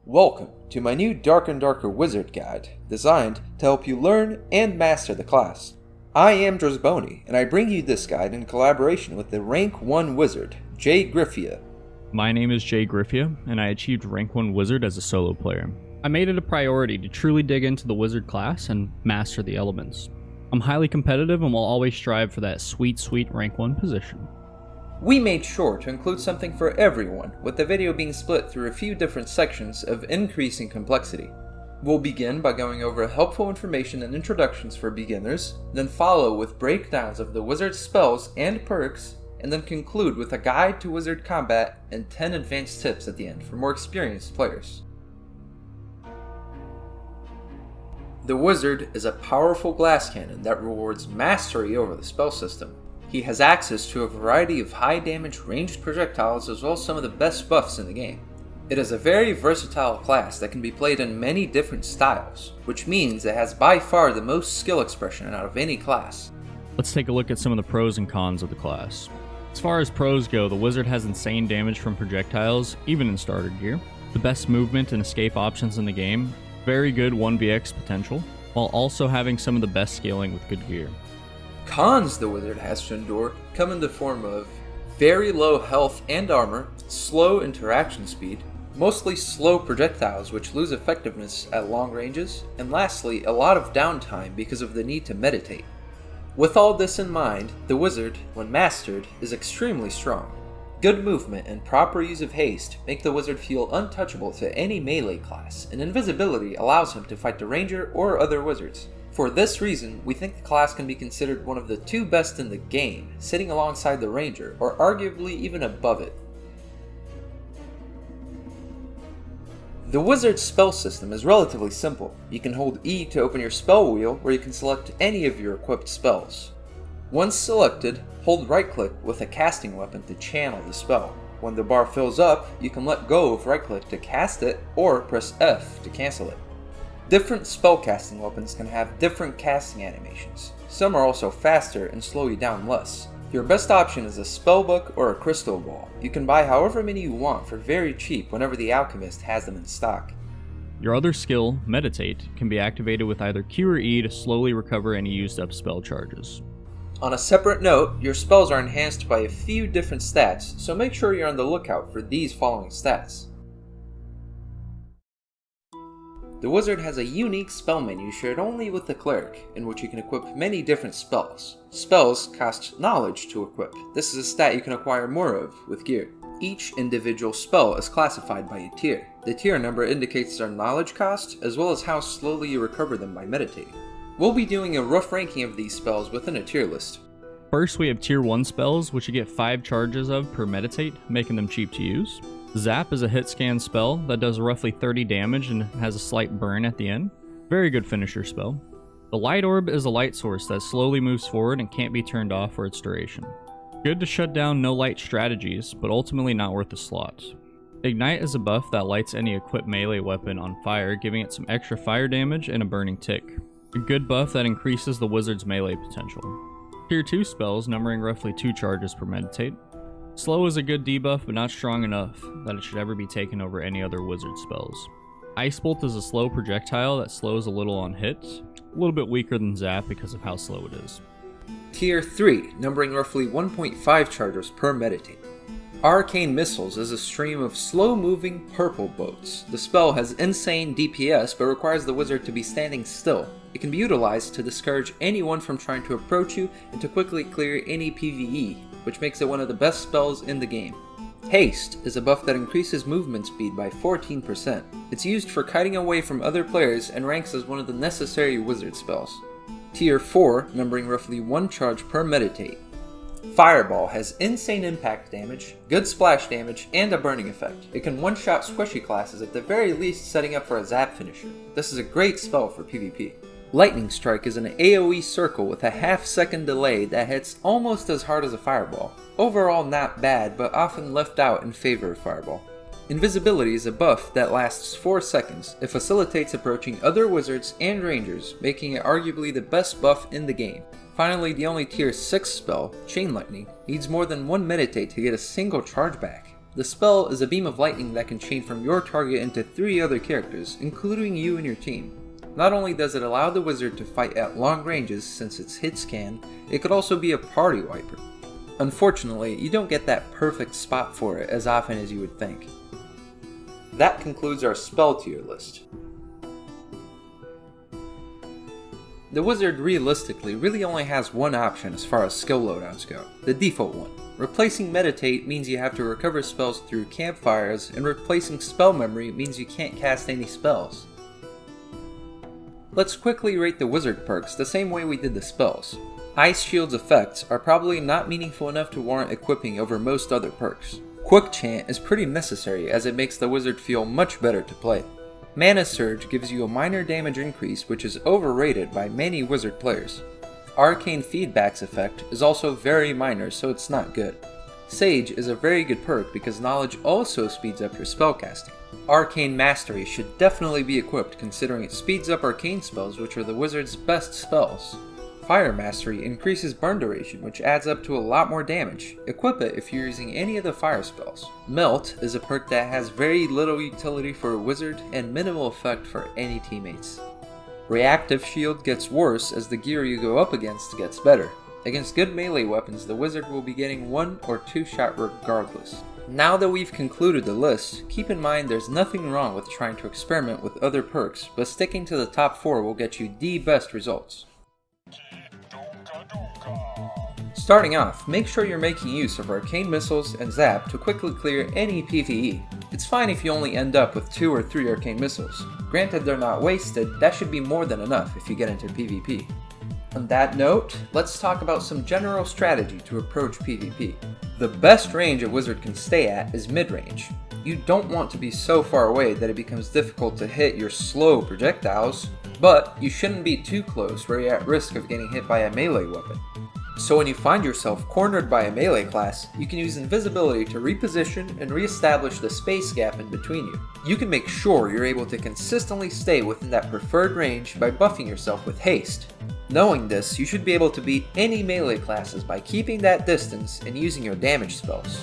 Welcome to my new Dark and Darker Wizard Guide, designed to help you learn and master the class. I am Drazboni, and I bring you this guide in collaboration with the Rank 1 Wizard, JayGriffuh. My name is JayGriffyuh, and I achieved Rank 1 Wizard as a solo player. I made it a priority to truly dig into the Wizard class and master the elements. I'm highly competitive and will always strive for that sweet Rank 1 position. We made sure to include something for everyone, with the video being split through a few different sections of increasing complexity. We'll begin by going over helpful information and introductions for beginners, then follow with breakdowns of the wizard's spells and perks, and then conclude with a guide to wizard combat and 10 advanced tips at the end for more experienced players. The wizard is a powerful glass cannon that rewards mastery over the spell system. He has access to a variety of high damage ranged projectiles as well as some of the best buffs in the game. It is a very versatile class that can be played in many different styles, which means it has by far the most skill expression out of any class. Let's take a look at some of the pros and cons of the class. As far as pros go, the wizard has insane damage from projectiles, even in starter gear, the best movement and escape options in the game, very good 1vx potential, while also having some of the best scaling with good gear. Cons the wizard has to endure come in the form of very low health and armor, slow interaction speed, mostly slow projectiles which lose effectiveness at long ranges, and lastly, a lot of downtime because of the need to meditate. With all this in mind, the wizard, when mastered, is extremely strong. Good movement and proper use of haste make the wizard feel untouchable to any melee class, and invisibility allows him to fight the ranger or other wizards. For this reason, we think the class can be considered one of the two best in the game, sitting alongside the ranger, or arguably even above it. The wizard's spell system is relatively simple. You can hold E to open your spell wheel, where you can select any of your equipped spells. Once selected, hold right click with a casting weapon to channel the spell. When the bar fills up, you can let go of right click to cast it, or press F to cancel it. Different spellcasting weapons can have different casting animations. Some are also faster and slow you down less. Your best option is a spellbook or a crystal ball. You can buy however many you want for very cheap whenever the alchemist has them in stock. Your other skill, Meditate, can be activated with either Q or E to slowly recover any used up spell charges. On a separate note, your spells are enhanced by a few different stats, so make sure you're on the lookout for these following stats. The wizard has a unique spell menu shared only with the cleric, in which you can equip many different spells. Spells cost knowledge to equip. This is a stat you can acquire more of with gear. Each individual spell is classified by a tier. The tier number indicates their knowledge cost, as well as how slowly you recover them by meditating. We'll be doing a rough ranking of these spells within a tier list. First, we have Tier 1 spells, which you get 5 charges of per Meditate, making them cheap to use. Zap is a hit scan spell that does roughly 30 damage and has a slight burn at the end. Very good finisher spell. The Light Orb is a light source that slowly moves forward and can't be turned off for its duration. Good to shut down no light strategies, but ultimately not worth the slot. Ignite is a buff that lights any equipped melee weapon on fire, giving it some extra fire damage and a burning tick. A good buff that increases the wizard's melee potential. Tier 2 spells, numbering roughly 2 charges per Meditate. Slow is a good debuff, but not strong enough that it should ever be taken over any other wizard spells. Ice Bolt is a slow projectile that slows a little on hit, a little bit weaker than Zap because of how slow it is. Tier 3, numbering roughly 1.5 charges per Meditate. Arcane Missiles is a stream of slow-moving purple boats. The spell has insane DPS, but requires the wizard to be standing still. It can be utilized to discourage anyone from trying to approach you and to quickly clear any PvE, which makes it one of the best spells in the game. Haste is a buff that increases movement speed by 14%. It's used for kiting away from other players and ranks as one of the necessary wizard spells. Tier 4, numbering roughly 1 charge per Meditate. Fireball has insane impact damage, good splash damage, and a burning effect. It can one-shot squishy classes at the very least, setting up for a zap finisher. This is a great spell for PvP. Lightning Strike is an AoE circle with a half-second delay that hits almost as hard as a fireball. Overall not bad, but often left out in favor of fireball. Invisibility is a buff that lasts 4 seconds. It facilitates approaching other wizards and rangers, making it arguably the best buff in the game. Finally, the only tier 6 spell, Chain Lightning, needs more than 1 Meditate to get a single charge back. The spell is a beam of lightning that can chain from your target into 3 other characters, including you and your team. Not only does it allow the wizard to fight at long ranges since it's hit scan, it could also be a party wiper. Unfortunately, you don't get that perfect spot for it as often as you would think. That concludes our spell tier list. The wizard realistically really only has one option as far as skill loadouts go, the default one. Replacing meditate means you have to recover spells through campfires, and replacing spell memory means you can't cast any spells. Let's quickly rate the wizard perks the same way we did the spells. Ice Shield's effects are probably not meaningful enough to warrant equipping over most other perks. Quick Chant is pretty necessary as it makes the wizard feel much better to play. Mana Surge gives you a minor damage increase which is overrated by many wizard players. Arcane Feedback's effect is also very minor, so it's not good. Sage is a very good perk because knowledge also speeds up your spellcasting. Arcane Mastery should definitely be equipped considering it speeds up arcane spells, which are the wizard's best spells. Fire Mastery increases burn duration, which adds up to a lot more damage. Equip it if you're using any of the fire spells. Melt is a perk that has very little utility for a wizard and minimal effect for any teammates. Reactive Shield gets worse as the gear you go up against gets better. Against good melee weapons, the wizard will be getting 1 or 2 shot regardless. Now that we've concluded the list, keep in mind there's nothing wrong with trying to experiment with other perks, but sticking to the top 4 will get you the best results. Starting off, make sure you're making use of Arcane Missiles and Zap to quickly clear any PvE. It's fine if you only end up with 2 or 3 Arcane Missiles. Granted they're not wasted, that should be more than enough if you get into PvP. On that note, let's talk about some general strategy to approach PvP. The best range a wizard can stay at is mid-range. You don't want to be so far away that it becomes difficult to hit your slow projectiles, but you shouldn't be too close where you're at risk of getting hit by a melee weapon. So when you find yourself cornered by a melee class, you can use invisibility to reposition and re-establish the space gap in between you. You can make sure you're able to consistently stay within that preferred range by buffing yourself with haste. Knowing this, you should be able to beat any melee classes by keeping that distance and using your damage spells.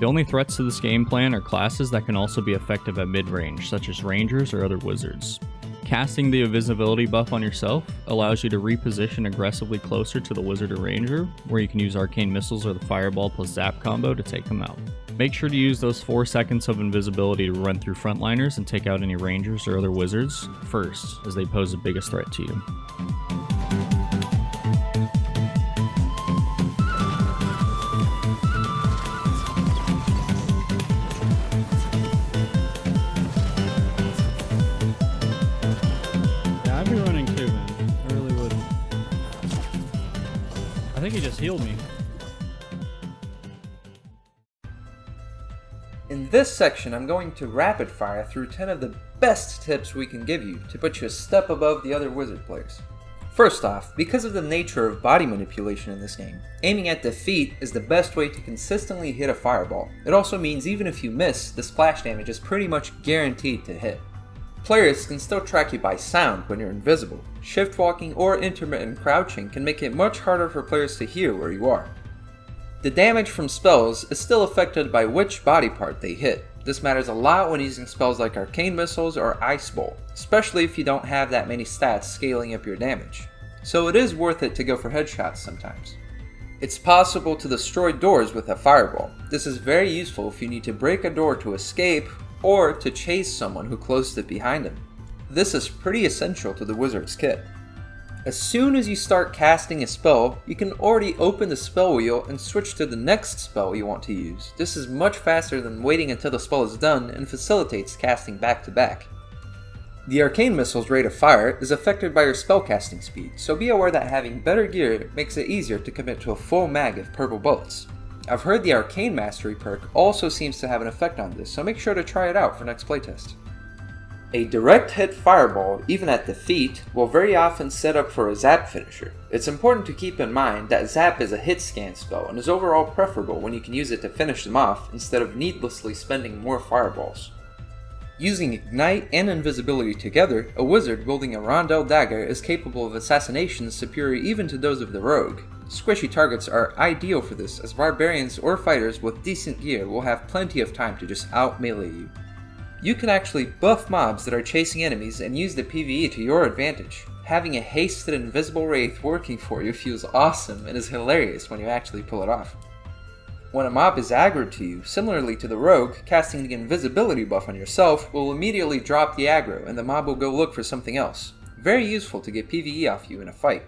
The only threats to this game plan are classes that can also be effective at mid-range, such as rangers or other wizards. Casting the invisibility buff on yourself allows you to reposition aggressively closer to the wizard or ranger, where you can use arcane missiles or the fireball plus zap combo to take them out. Make sure to use those 4 seconds of invisibility to run through frontliners and take out any rangers or other wizards first, as they pose the biggest threat to you. I think he just healed me. In this section, I'm going to rapid fire through 10 of the best tips we can give you to put you a step above the other wizard players. First off, because of the nature of body manipulation in this game, aiming at the feet is the best way to consistently hit a fireball. It also means even if you miss, the splash damage is pretty much guaranteed to hit. Players can still track you by sound when you're invisible. Shift walking or intermittent crouching can make it much harder for players to hear where you are. The damage from spells is still affected by which body part they hit. This matters a lot when using spells like Arcane Missiles or Ice Bowl, especially if you don't have that many stats scaling up your damage. So it is worth it to go for headshots sometimes. It's possible to destroy doors with a fireball. This is very useful if you need to break a door to escape or to chase someone who closed it behind him. This is pretty essential to the wizard's kit. As soon as you start casting a spell, you can already open the spell wheel and switch to the next spell you want to use. This is much faster than waiting until the spell is done and facilitates casting back to back. The Arcane Missile's rate of fire is affected by your spellcasting speed, so be aware that having better gear makes it easier to commit to a full mag of purple bullets. I've heard the Arcane Mastery perk also seems to have an effect on this, so make sure to try it out for next playtest. A direct hit fireball, even at the feet, will very often set up for a zap finisher. It's important to keep in mind that zap is a hit scan spell and is overall preferable when you can use it to finish them off instead of needlessly spending more fireballs. Using Ignite and Invisibility together, a wizard wielding a rondel dagger is capable of assassinations superior even to those of the rogue. Squishy targets are ideal for this, as barbarians or fighters with decent gear will have plenty of time to just out-melee you. You can actually buff mobs that are chasing enemies and use the PvE to your advantage. Having a hasted invisible wraith working for you feels awesome and is hilarious when you actually pull it off. When a mob is aggroed to you, similarly to the rogue, casting the invisibility buff on yourself will immediately drop the aggro and the mob will go look for something else. Very useful to get PvE off you in a fight.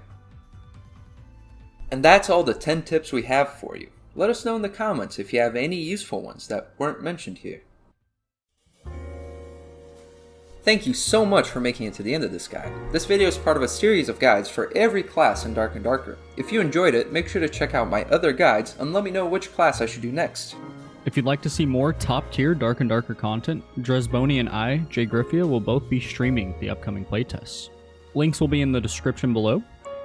And that's all the 10 tips we have for you. Let us know in the comments if you have any useful ones that weren't mentioned here. Thank you so much for making it to the end of this guide. This video is part of a series of guides for every class in Dark and Darker. If you enjoyed it, make sure to check out my other guides and let me know which class I should do next. If you'd like to see more top-tier Dark and Darker content, JayGriffuh and I, JayGriffyuh, will both be streaming the upcoming playtests. Links will be in the description below.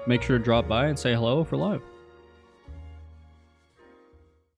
Make sure to drop by and say hello if we're live.